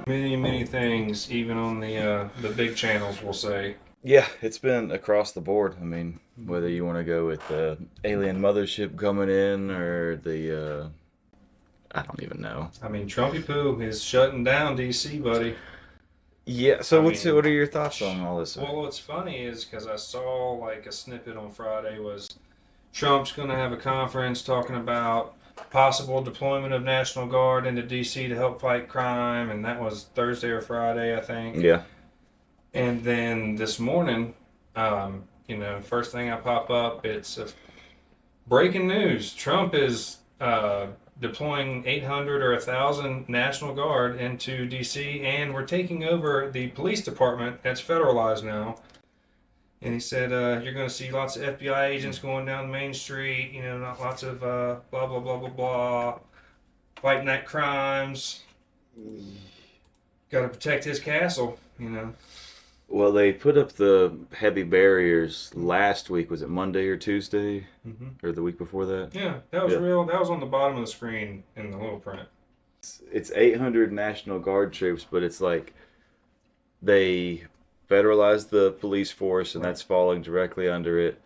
Many things, even on the big channels, we'll say. Yeah, it's been across the board. I mean, whether you want to go with the alien mothership coming in or the I don't even know. I mean, Trumpy Poo is shutting down DC, buddy. Yeah. So what are your thoughts on all this? Well, what's funny is because I saw like a snippet on Friday was Trump's going to have a conference talking about possible deployment of National Guard into DC to help fight crime, and that was Thursday or Friday, I think. Yeah. And then this morning, first thing I pop up, it's breaking news. Trump is deploying 800 or 1,000 National Guard into D.C., and we're taking over the police department that's federalized now. And he said, you're going to see lots of FBI agents going down Main Street, not lots of blah, blah, blah, blah, blah, fighting night crimes. Got to protect his castle. Well, they put up the heavy barriers last week. Was it Monday or Tuesday? Mm-hmm. Or the week before that? Yeah, that was real. That was on the bottom of the screen in the little print. It's 800 National Guard troops, but it's like they federalized the police force, and that's falling directly under it.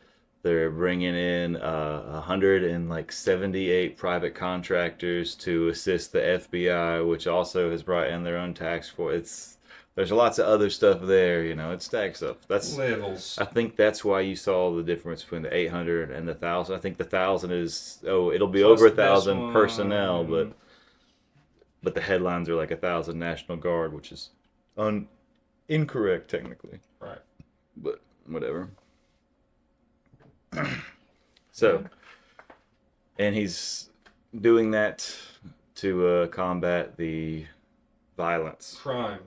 They're bringing in 178 private contractors to assist the FBI, which also has brought in their own tax force. There's lots of other stuff there, it stacks up. That's levels. I think that's why you saw the difference between the 800 and the 1,000. I think the 1,000 is it'll be Plus over 1,000 personnel, mm-hmm. but the headlines are like 1,000 National Guard, which is incorrect technically. Right. But whatever. So, and he's doing that to combat the violence. Crime.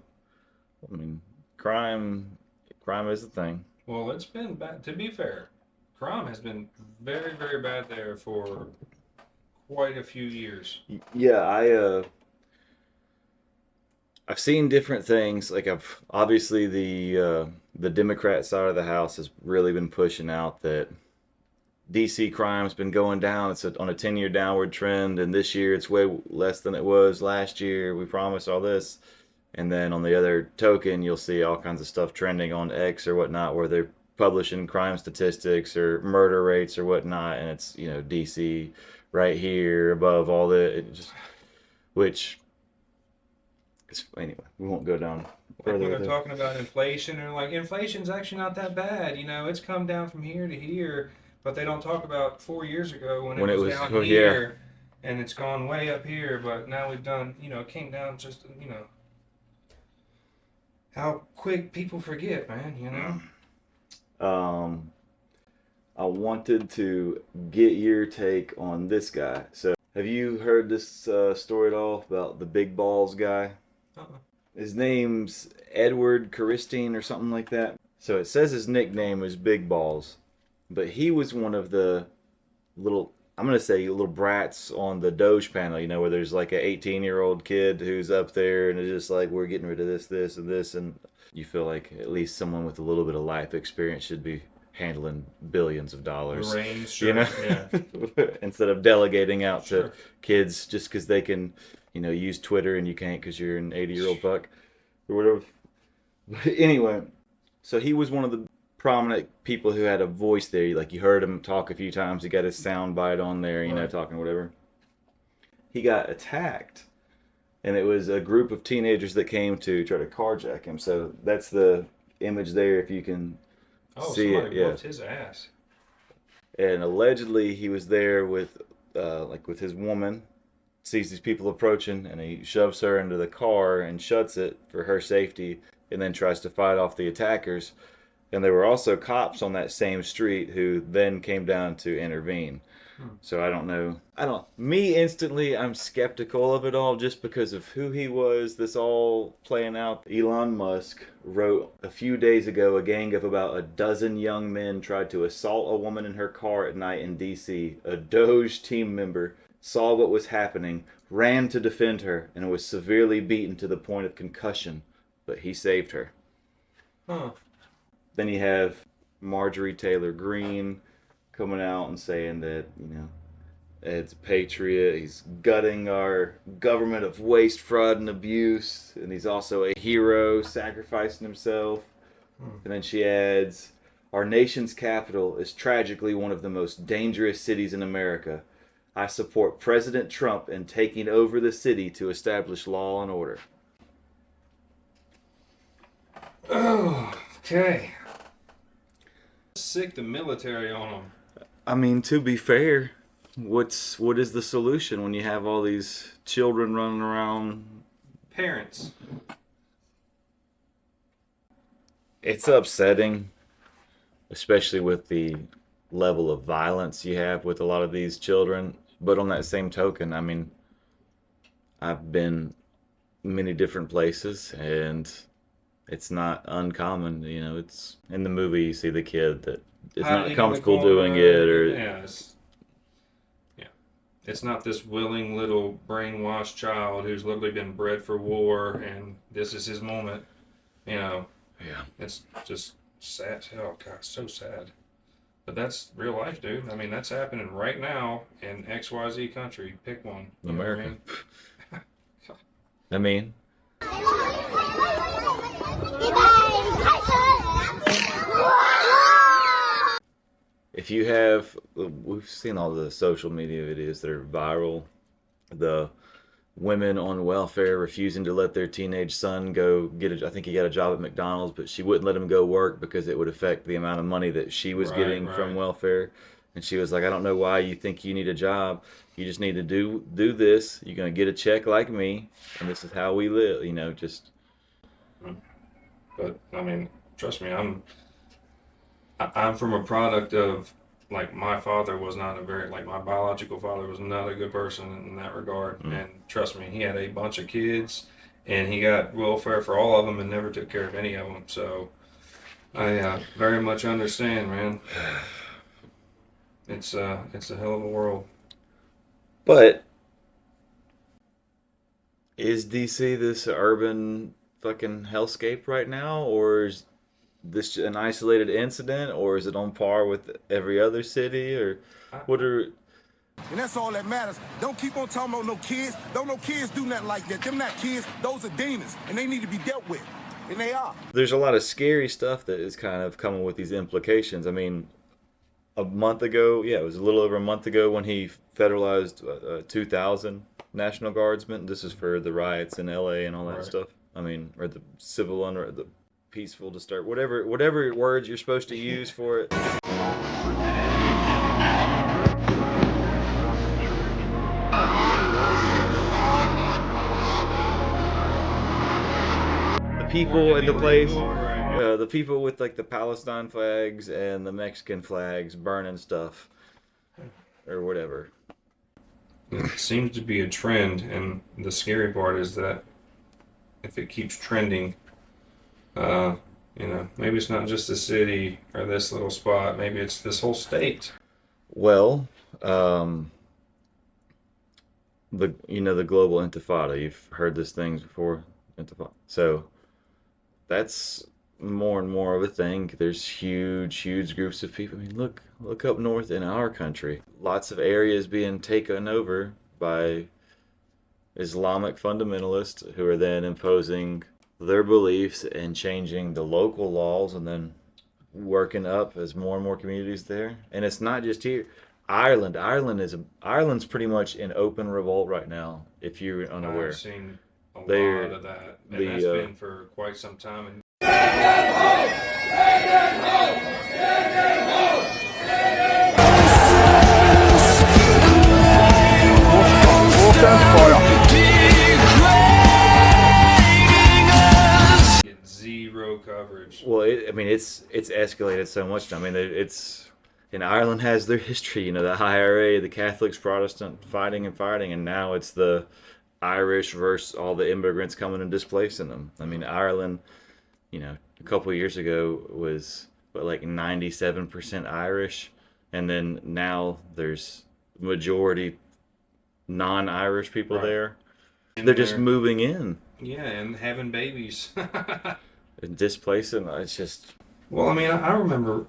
I mean, crime is a thing. Well, it's been bad. To be fair, crime has been very, very bad there for quite a few years. Yeah, I've seen different things. Like obviously the Democrat side of the House has really been pushing out that DC crime's been going down. It's on a 10-year downward trend, and this year it's way less than it was last year. We promise all this. And then on the other token, you'll see all kinds of stuff trending on X or whatnot where they're publishing crime statistics or murder rates or whatnot, and it's DC right here above all which is anyway. We won't go down further. Like when they're talking about inflation, and like inflation's actually not that bad. It's come down from here to here, but they don't talk about 4 years ago when it was down here, and it's gone way up here. But now we've done, it came down just, how quick people forget, man, I wanted to get your take on this guy. So, have you heard this story at all about the big balls guy? His name's Edward Christine or something like that. So it says his nickname was Big Balls, but he was one of the little brats on the Doge panel, where there's like an 18-year-old kid who's up there and it's just like, we're getting rid of this, and this, and you feel like at least someone with a little bit of life experience should be handling billions of dollars. The reins, sure. Yeah. Instead of delegating out to kids just because they can, use Twitter and you can't because you're an 80-year-old fuck or whatever. But anyway, so he was one of the prominent people who had a voice there. Like, you heard him talk a few times. He got his sound bite on there, talking whatever. He got attacked, and it was a group of teenagers that came to try to carjack him. So that's the image there, if you can see it. Yeah, whooped his ass. And allegedly he was there with his woman, sees these people approaching, and he shoves her into the car and shuts it for her safety, and then tries to fight off the attackers. And there were also cops on that same street who then came down to intervene. So I don't know. Instantly, I'm skeptical of it all just because of who he was. This all playing out. Elon Musk wrote a few days ago, a gang of about a dozen young men tried to assault a woman in her car at night in D.C. A Doge team member saw what was happening, ran to defend her, and was severely beaten to the point of concussion, but he saved her. Then you have Marjorie Taylor Greene coming out and saying that, It's a patriot. He's gutting our government of waste, fraud, and abuse. And he's also a hero, sacrificing himself. And then she adds, our nation's capital is tragically one of the most dangerous cities in America. I support President Trump in taking over the city to establish law and order. Oh, okay. Sick the military on them. I mean, to be fair, what is the solution when you have all these children running around? Parents. It's upsetting, especially with the level of violence you have with a lot of these children. But on that same token, I mean, I've been many different places, and it's not uncommon. You know, it's in the movie you see the kid that is not comfortable doing it, or yeah, it's not this willing little brainwashed child who's literally been bred for war, and this is his moment. You know, yeah, it's just sad. Oh God, so sad. But that's real life, dude. I mean, that's happening right now in XYZ country. Pick one. You America. I mean? If you have, we've seen all the social media videos that are viral. The women on welfare refusing to let their teenage son go get I think he got a job at McDonald's, but she wouldn't let him go work because it would affect the amount of money that she was getting from welfare. And she was like, I don't know why you think you need a job. You just need to do this. You're going to get a check like me, and this is how we live, you know, just. But, I mean, trust me, I'm from a product of, like, my father was not my biological father was not a good person in that regard. And trust me, he had a bunch of kids, and he got welfare for all of them and never took care of any of them. So I very much understand, man. It's a hell of a world. But is DC this urban fucking hellscape right now, or is this an isolated incident, or is it on par with every other city, or what are? And that's all that matters. Don't keep on talking about no kids. Don't no kids do nothing like that. Them not kids. Those are demons, and they need to be dealt with, and they are. There's a lot of scary stuff that is kind of coming with these implications. I mean, a month ago, it was a little over a month ago when he federalized 2,000 National Guardsmen. This is for the riots in LA and all that stuff. I mean, or the civil unrest, the peaceful to start, whatever words you're supposed to use for it. The people in the place, the people with like the Palestine flags and the Mexican flags burning stuff or whatever. It seems to be a trend, and the scary part is that if it keeps trending, you know, maybe it's not just the city or this little spot. Maybe it's this whole state. Well, the global Intifada. You've heard this things before, Intifada. So that's more and more of a thing. There's huge groups of people. I mean, look up north in our country. Lots of areas being taken over by Islamic fundamentalists who are then imposing their beliefs and changing the local laws, and then working up as more and more communities there. And it's not just here. Ireland's pretty much in open revolt right now, if you're unaware. I've seen a lot of that, and that's been for quite some time. And get zero coverage. Well, it's escalated so much. I mean, in Ireland has their history. You know, the IRA, the Catholics, Protestant fighting, and now it's the Irish versus all the immigrants coming and displacing them. I mean, Ireland, you know, a couple of years ago was like 97% Irish, and then now there's majority non-Irish people there. And they're just moving in. Yeah, and having babies. And displacing. It's just. Well, I mean, I remember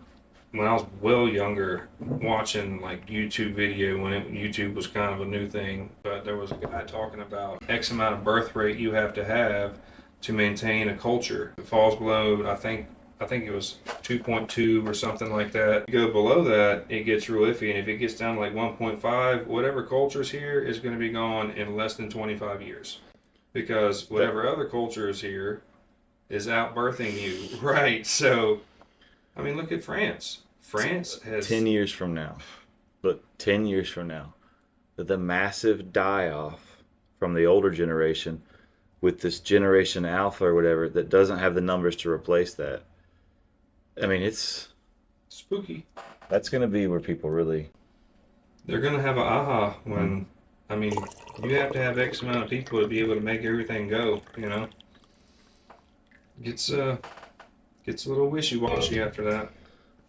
when I was well younger, watching like YouTube video when YouTube was kind of a new thing, but there was a guy talking about X amount of birth rate you have to maintain a culture. If it falls below, I think it was 2.2 or something like that. You go below that, it gets real iffy, and if it gets down to like 1.5, whatever culture's here is going to be gone in less than 25 years, because whatever other culture is here is outbirthing you, right? So, I mean, look at France. France has 10 years from now, look, 10 years from now, the massive die-off from the older generation with this generation alpha or whatever that doesn't have the numbers to replace that. I mean, it's spooky. That's going to be where people really... They're going to have a aha when, I mean, you have to have X amount of people to be able to make everything go, you know? Gets a little wishy-washy after that.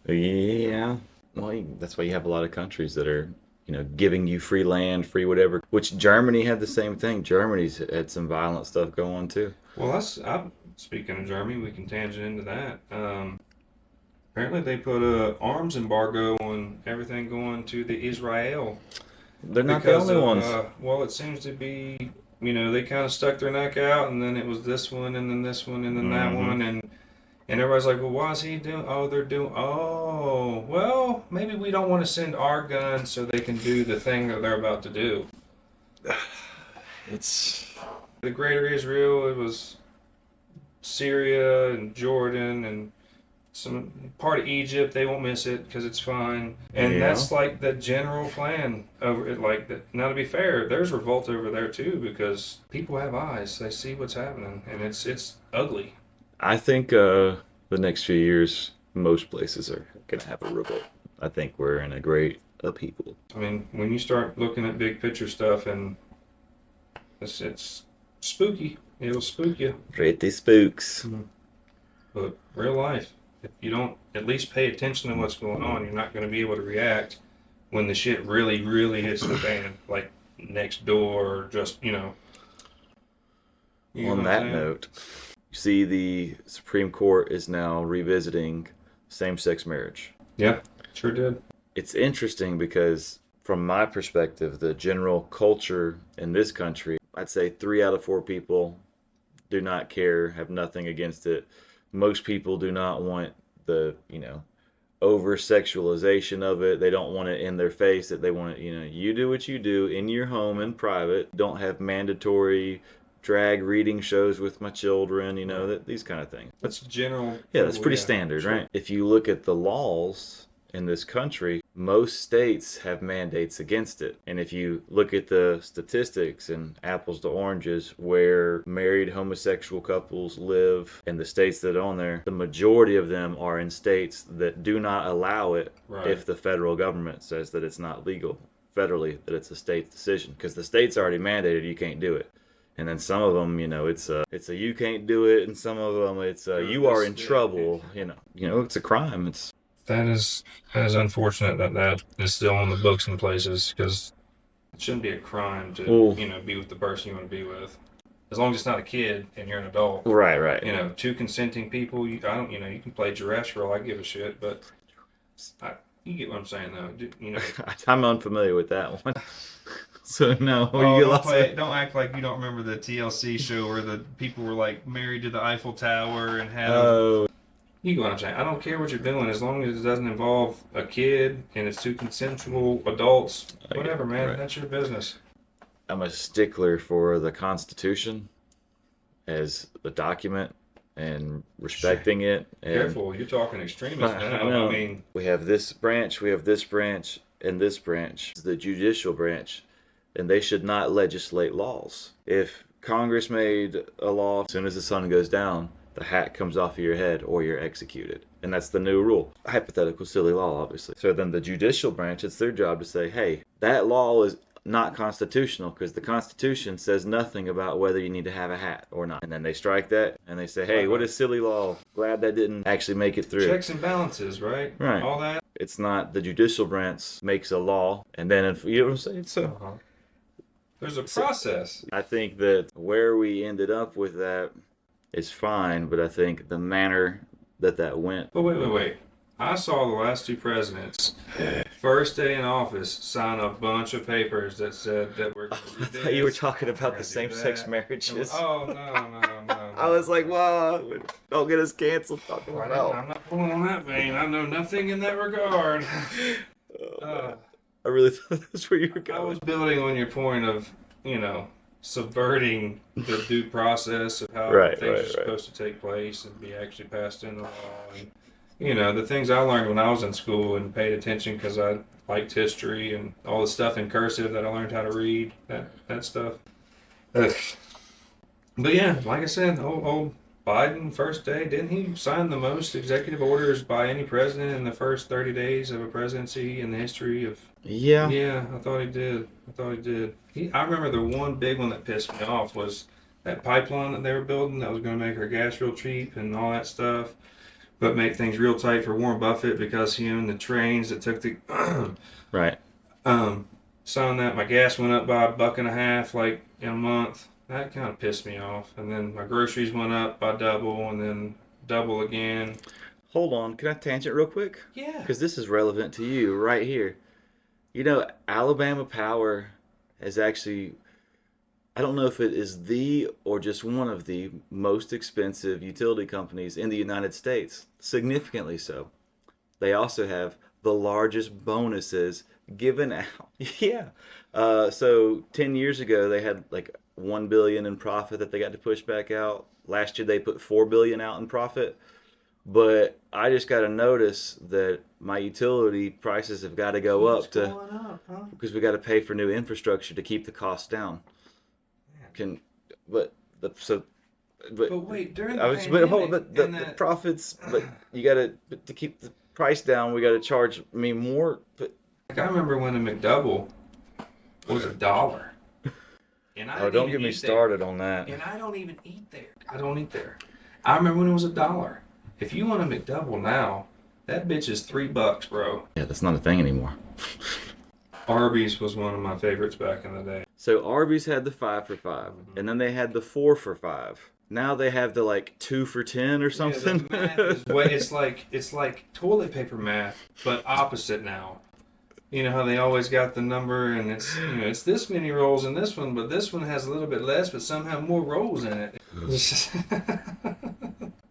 Yeah. Well, that's why you have a lot of countries that are, giving you free land, free whatever, which Germany had the same thing. Germany's had some violent stuff go on, too. Well, speaking of Germany, we can tangent into that. Apparently they put a arms embargo on everything going to the Israel. They're not the only ones. Well, it seems to be, they kind of stuck their neck out, and then it was this one, and then this one, and then that one, and everybody's like, well, why is he doing? Oh, well, maybe we don't want to send our guns so they can do the thing that they're about to do. It's the Greater Israel. It was Syria and Jordan and some part of Egypt. They won't miss it because it's fine, and that's like the general plan over it. Like that. Now, to be fair, there's revolt over there too because people have eyes; they see what's happening, and it's ugly. I think the next few years, most places are going to have a revolt. I think we're in a great upheaval. I mean, when you start looking at big picture stuff, and it's spooky. It'll spook you. Pretty spooks. Mm-hmm. But real life, if you don't at least pay attention to what's going on, you're not going to be able to react when the shit really, really hits the fan, like next door or just, On that note, you see the Supreme Court is now revisiting same-sex marriage. Yeah, sure did. It's interesting because from my perspective, the general culture in this country, I'd say 3 out of 4 people do not care, have nothing against it. Most people do not want the, over-sexualization of it. They don't want it in their face. That they want it, you do what you do in your home in private. Don't have mandatory drag reading shows with my children, these kind of things. That's general. Yeah, that's pretty standard, sure. Right? If you look at the laws in this country, most states have mandates against it. And if you look at the statistics and apples to oranges where married homosexual couples live in the states that are on there, the majority of them are in states that do not allow it if the federal government says that it's not legal federally, that it's a state decision. Because the state's already mandated you can't do it. And then some of them, it's a you can't do it, and some of them it's you are in trouble. It's a crime. That is unfortunate that is still on the books in places, because it shouldn't be a crime to be with the person you want to be with, as long as it's not a kid and you're an adult. Right. 2 consenting people. You can play giraffes for all I give a shit, but you get what I'm saying though. I'm unfamiliar with that one. So no, don't act like you don't remember the TLC show where the people were like married to the Eiffel Tower and had. You get what I'm saying. I don't care what you're doing as long as it doesn't involve a kid and it's 2 consensual adults. Whatever, man. Right. That's your business. I'm a stickler for the Constitution as the document and respecting it. And careful, you're talking extremists now. I mean, we have this branch, and this branch, the judicial branch. And they should not legislate laws. If Congress made a law, as soon as the sun goes down, the hat comes off of your head or you're executed. And that's the new rule. A hypothetical, silly law, obviously. So then the judicial branch, it's their job to say, hey, that law is not constitutional because the Constitution says nothing about whether you need to have a hat or not. And then they strike that and they say, hey, what a silly law. Glad that didn't actually make it through. Checks and balances, right? Right. All that. It's not the judicial branch makes a law and then, you know what I'm saying? So... There's a process. I think that where we ended up with that is fine, but I think the manner that went... But wait. I saw the last two presidents, first day in office, sign a bunch of papers that said that we're going to do I this. thought you were talking we're about gonna the do same-sex that. marriages. Oh, no. I was like, wow, don't get us canceled talking I'm about. not pulling on that vein. I know nothing in that regard. I really thought that's where you were I was going. building on your point of, subverting the due process of how Right, things right, are supposed to take place and be actually passed into law. And, the things I learned when I was in school and paid attention because I liked history and all the stuff in cursive that I learned how to read, that stuff. Ugh. But yeah, like I said, old Biden, first day, didn't he sign the most executive orders by any president in the first 30 days of a presidency in the history of... Yeah. Yeah, I thought he did. I remember the one big one that pissed me off was that pipeline that they were building that was going to make our gas real cheap and all that stuff, but make things real tight for Warren Buffett because he owned the trains that took the... Right. Signed that. My gas went up by $1.50 like in a month. That kind of pissed me off. And then my groceries went up by double and then double again. Hold on. Can I tangent real quick? Yeah. Because this is relevant to you right here. Alabama Power has actually, I don't know if it is the or just one of the most expensive utility companies in the United States. Significantly so. They also have the largest bonuses given out. Yeah. So 10 years ago, they had like $1 billion in profit that they got to push back out. Last year, they put $4 billion out in profit. But I just got to notice that my utility prices have got to go up because we got to pay for new infrastructure to keep the costs down. But wait, during the I was pandemic, hold the profits, but you got to keep the price down. We got to charge me more. But like I remember when a McDouble was $1. And I don't get me started on that. And I don't even eat there. I don't eat there. I remember when it was $1. If you want a McDouble now, that bitch is $3, bro. Yeah, that's not a thing anymore. Arby's was one of my favorites back in the day. So Arby's had the 5 for $5, and then they had the 4 for $5. Now they have the like 2 for $10 or something. Yeah, the math it's like toilet paper math, but opposite now. You know how they always got the number, and it's this many rolls in this one, but this one has a little bit less, but somehow more rolls in it.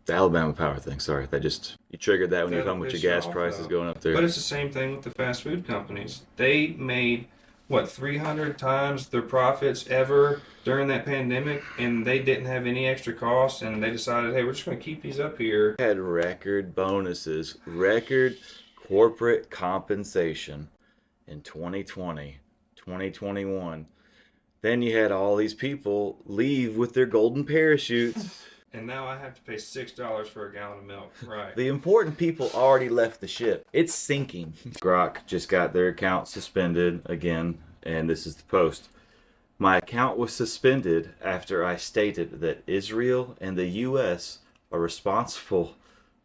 The Alabama Power thing, sorry. You triggered that when you were talking about your gas prices going up there. But it's the same thing with the fast food companies. They made, 300 times their profits ever during that pandemic, and they didn't have any extra costs, and they decided, hey, we're just going to keep these up here. Had record bonuses, record corporate compensation in 2020, 2021. Then you had all these people leave with their golden parachutes. And now I have to pay $6 for a gallon of milk. Right. The important people already left the ship. It's sinking. Grok just got their account suspended again, and this is the post. My account was suspended after I stated that Israel and the U.S. are responsible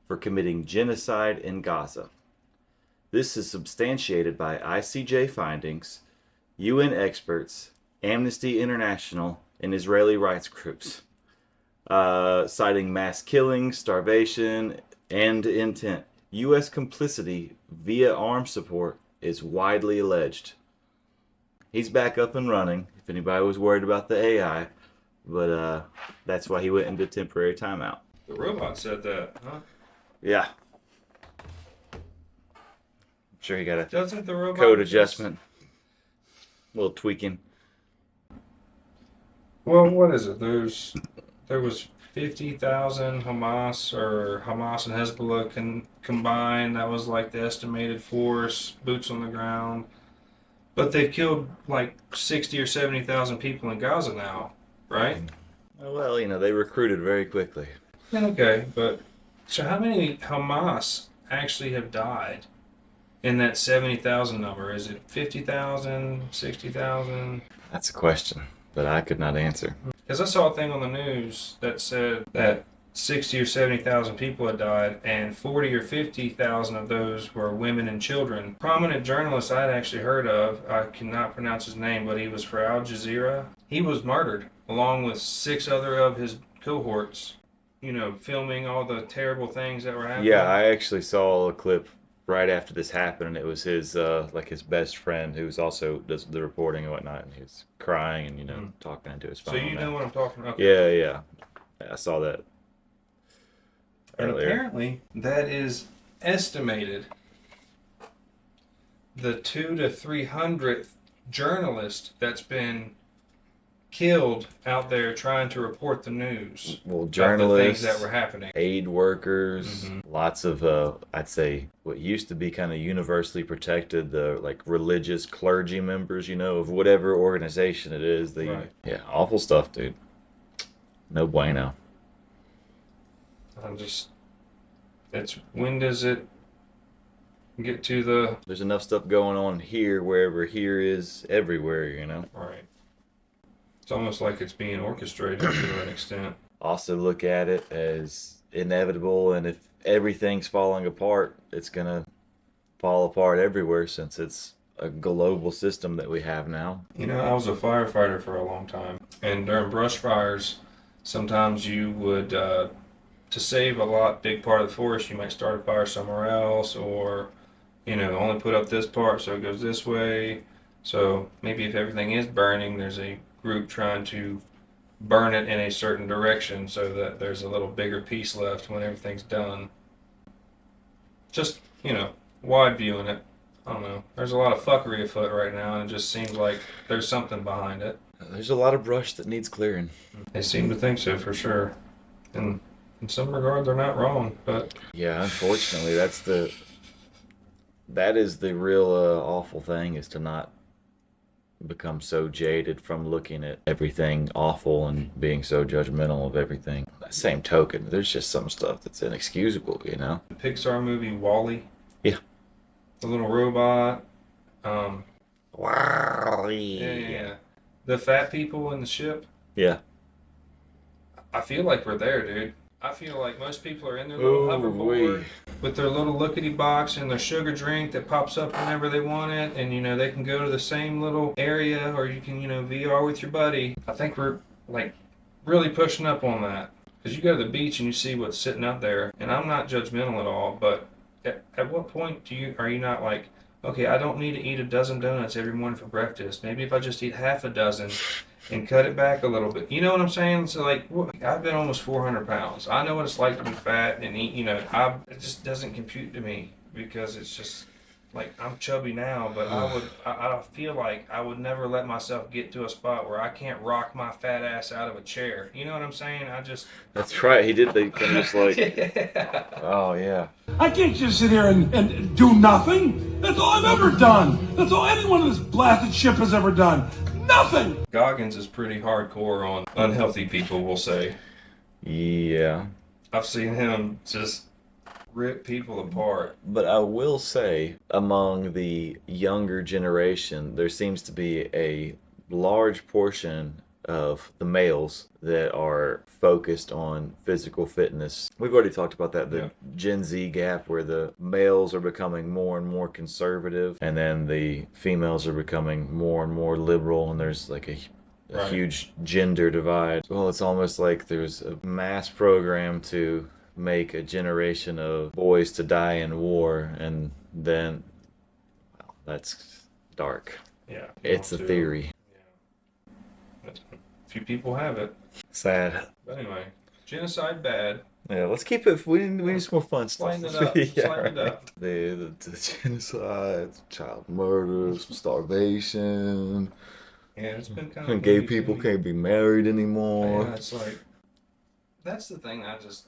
for committing genocide in Gaza. This is substantiated by ICJ findings, UN experts, Amnesty International, and Israeli rights groups. Citing mass killing, starvation, and intent. U.S. complicity via arms support is widely alleged. He's back up and running, if anybody was worried about the AI, but that's why he went into temporary timeout. The robot said that, huh? Yeah. I'm sure he got a Doesn't the robot code adjustment. A little tweaking. Well, what is it? There was 50,000 Hamas and Hezbollah combined. That was like the estimated force, boots on the ground. But they've killed like 60 or 70,000 people in Gaza now, right? Well, they recruited very quickly. Okay, but so how many Hamas actually have died in that 70,000 number? Is it 50,000, 60,000? That's a question that I could not answer. Because I saw a thing on the news that said that 60 or 70,000 people had died, and 40 or 50,000 of those were women and children. Prominent journalist I'd actually heard of, I cannot pronounce his name, but he was for Al Jazeera. He was murdered, along with 6 other of his cohorts, filming all the terrible things that were happening. Yeah, I actually saw a clip right after this happened, and it was his like his best friend who was also does the reporting and whatnot, and he was crying and talking into his phone. So you know what I'm talking about? Yeah. I saw that And earlier. apparently, that is estimated the 200 to 300th journalist that's been killed out there trying to report the news. Well, about journalists, the things that were happening. aid workers, lots of I'd say what used to be kind of universally protected, the like religious clergy members, of whatever organization it is. Right. Yeah, awful stuff, dude. No bueno. When does it get to the... There's enough stuff going on here wherever here is everywhere, Right. It's almost like it's being orchestrated to an extent. Also look at it as inevitable, and if everything's falling apart, it's gonna fall apart everywhere since it's a global system that we have now. I was a firefighter for a long time, and during brush fires, sometimes you would, to save a big part of the forest, you might start a fire somewhere else, or, only put up this part so it goes this way. So maybe if everything is burning, there's a group trying to burn it in a certain direction so that there's a little bigger piece left when everything's done. Just, wide viewing it. I don't know. There's a lot of fuckery afoot right now, and it just seems like there's something behind it. There's a lot of brush that needs clearing. They seem to think so, for sure. And in some regard, they're not wrong, but... Yeah, unfortunately, that is the real awful thing, is to not become so jaded from looking at everything awful and being so judgmental of everything. That same token, there's just some stuff that's inexcusable, The Pixar movie WALL-E. Yeah. The little robot. WALL-E. Yeah. The fat people in the ship. Yeah. I feel like we're there, dude. I feel like most people are in their little hoverboard with their little lookity box and their sugar drink that pops up whenever they want it, and they can go to the same little area, or you can VR with your buddy. I think we're like really pushing up on that, because you go to the beach and you see what's sitting out there, and I'm not judgmental at all, but at what point are you not like, okay, I don't need to eat a dozen donuts every morning for breakfast. Maybe if I just eat half a dozen and cut it back a little bit. You know what I'm saying? So, I've been almost 400 pounds. I know what it's like to be fat and eat, it just doesn't compute to me, because it's just, I'm chubby now, but I feel like I would never let myself get to a spot where I can't rock my fat ass out of a chair. You know what I'm saying? That's right, he did the kind of just like... Yeah. Oh, yeah. I can't just sit here and do nothing. That's all I've ever done. That's all anyone on this blasted ship has ever done. Nothing! Goggins is pretty hardcore on unhealthy people, we'll say. Yeah. I've seen him just rip people apart. But I will say, among the younger generation, there seems to be a large portion of the males that are focused on physical fitness. We've already talked about that, the Gen Z gap, where the males are becoming more and more conservative, and then the females are becoming more and more liberal, and there's like a huge gender divide. Well, it's almost like there's a mass program to make a generation of boys to die in war, and then, well, that's dark. Yeah. It's a theory. Yeah. Few people have it. Sad. But anyway, genocide bad. Yeah, let's keep it. We need some more fun stuff. Lighten it up. Yeah, Lighten it up. The genocide, child murder, some starvation. Yeah, it's been kind of... Gay people can't be married anymore. Yeah, it's like... That's the thing. That's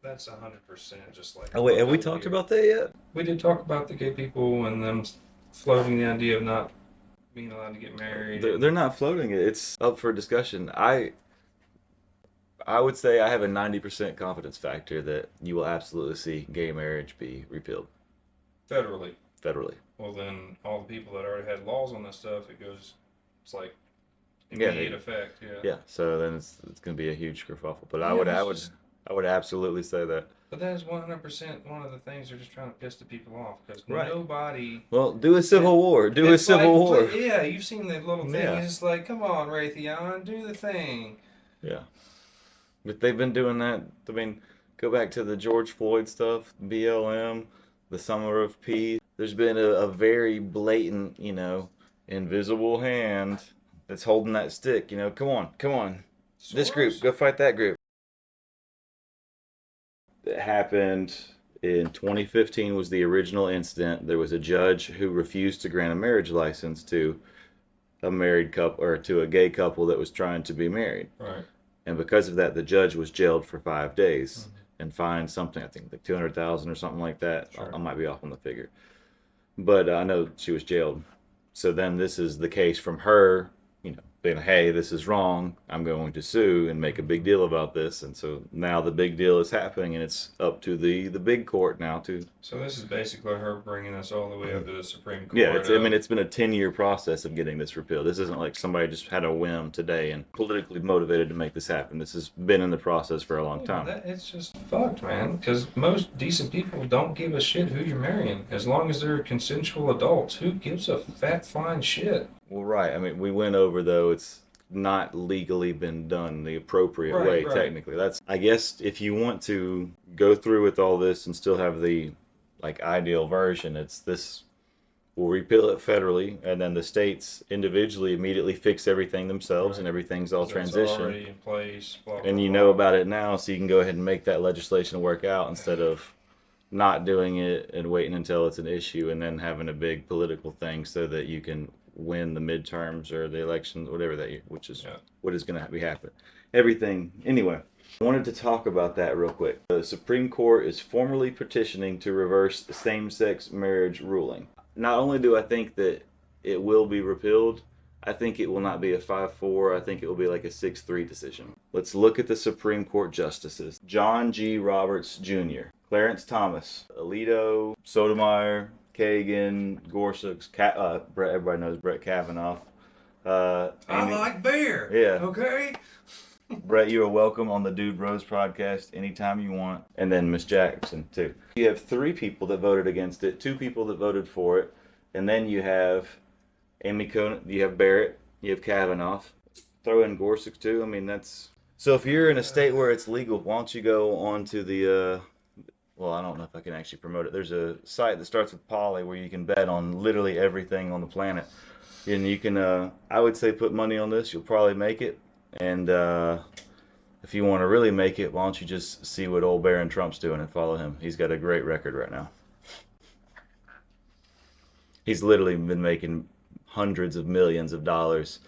100% just like... Oh wait, have we talked about that yet? We did talk about the gay people and them floating the idea of not being allowed to get married. They're not floating it. It's up for discussion. I would say I have a 90% confidence factor that you will absolutely see gay marriage be repealed. Federally. Well, then all the people that already had laws on this stuff, it's like immediate effect. Yeah. So then it's going to be a huge kerfuffle. But Yeah, I would absolutely say that. But that is 100% one of the things they're just trying to piss the people off, because Right. nobody... Well, do a civil war. Do a civil war. Yeah, you've seen the little thing. Yeah. It's just like, come on, Raytheon, do the thing. Yeah. But they've been doing that. I mean, go back to the George Floyd stuff, BLM. the summer of peace. There's been a very blatant, invisible hand that's holding that stick. Come on. This group, go fight that group. It happened in 2015 was the original incident. There was a judge who refused to grant a marriage license to a married couple or to a gay couple that was trying to be married. Right. And because of that, the judge was jailed for 5 days and fined something, I think like $200,000 or something like that. Sure. I might be off on the figure. But I know she was jailed. So then this is the case from her, being, hey, this is wrong. I'm going to sue and make a big deal about this. And so now the big deal is happening, and it's up to the big court now to. So this is basically her bringing us all the way up to the Supreme Court. Yeah, it's been a 10-year process of getting this repealed. This isn't like somebody just had a whim today and politically motivated to make this happen. This has been in the process for a long time. It's just fucked, man. Because most decent people don't give a shit who you're marrying. As long as they're consensual adults, who gives a fat flying shit? Well, right. I mean, we went over, though, it's not legally been done the appropriate way, technically. That's, I guess, if you want to go through with all this and still have the, ideal version, it's this, we'll repeal it federally, and then the states individually immediately fix everything themselves, and everything's all transitioned. It's already in place, blah, blah, and you blah. know about it now, so you can go ahead and make that legislation work out instead of not doing it and waiting until it's an issue and then having a big political thing so that you can win the midterms or the elections, whatever that year, which is what is going to be happening. Everything. Anyway, I wanted to talk about that real quick. The Supreme Court is formally petitioning to reverse same-sex marriage ruling. Not only do I think that it will be repealed, I think it will not be a 5-4. I think it will be like a 6-3 decision. Let's look at the Supreme Court justices. John G. Roberts Jr., Clarence Thomas, Alito, Sotomayor, Kagan, Gorsuch, everybody knows Brett Kavanaugh. I like beer. Yeah. Okay. Brett, you are welcome on the Dude Rose podcast anytime you want. And then Miss Jackson, too. You have 3 people that voted against it, 2 people that voted for it, and then you have Amy Coney, you have Barrett, you have Kavanaugh. Throw in Gorsuch, too. I mean, that's... So if you're in a state where it's legal, why don't you go on to the... Well, I don't know if I can actually promote it. There's a site that starts with Poly where you can bet on literally everything on the planet. And you can, I would say, put money on this. You'll probably make it. And if you want to really make it, why don't you just see what old Barron Trump's doing and follow him. He's got a great record right now. He's literally been making hundreds of millions of dollars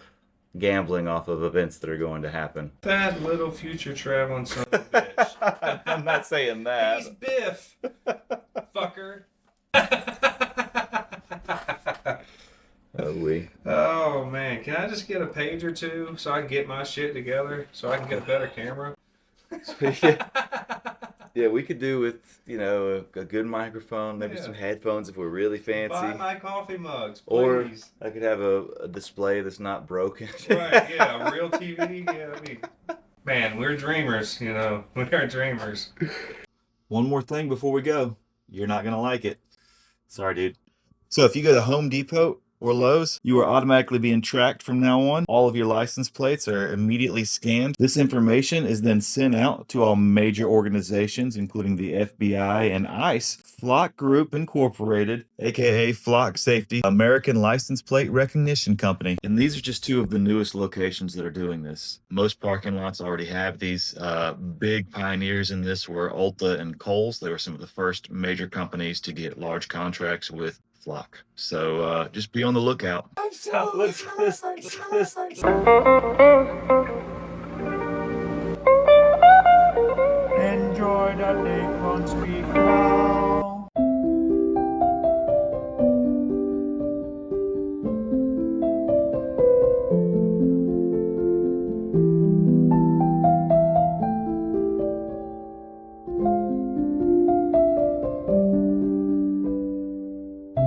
gambling off of events that are going to happen. That little future traveling son of a bitch. I'm not saying that. He's Biff. Fucker. Oh, man. Can I just get a page or two so I can get my shit together? So I can get a better camera? Yeah, we could do with, a good microphone, maybe some headphones if we're really fancy. Buy my coffee mugs, please. Or I could have a display that's not broken. Right, yeah, a real TV. Yeah, man, we're dreamers, We are dreamers. One more thing before we go. You're not going to like it. Sorry, dude. So if you go to Home Depot or Lowe's, you are automatically being tracked from now on. All of your license plates are immediately scanned. This information is then sent out to all major organizations, including the FBI and ICE, Flock Group Incorporated, aka Flock Safety, American License Plate Recognition Company. And these are just 2 of the newest locations that are doing this. Most parking lots already have these. Big pioneers in this were Ulta and Kohl's. They were some of the first major companies to get large contracts with Flock. So just be on the lookout. I'm so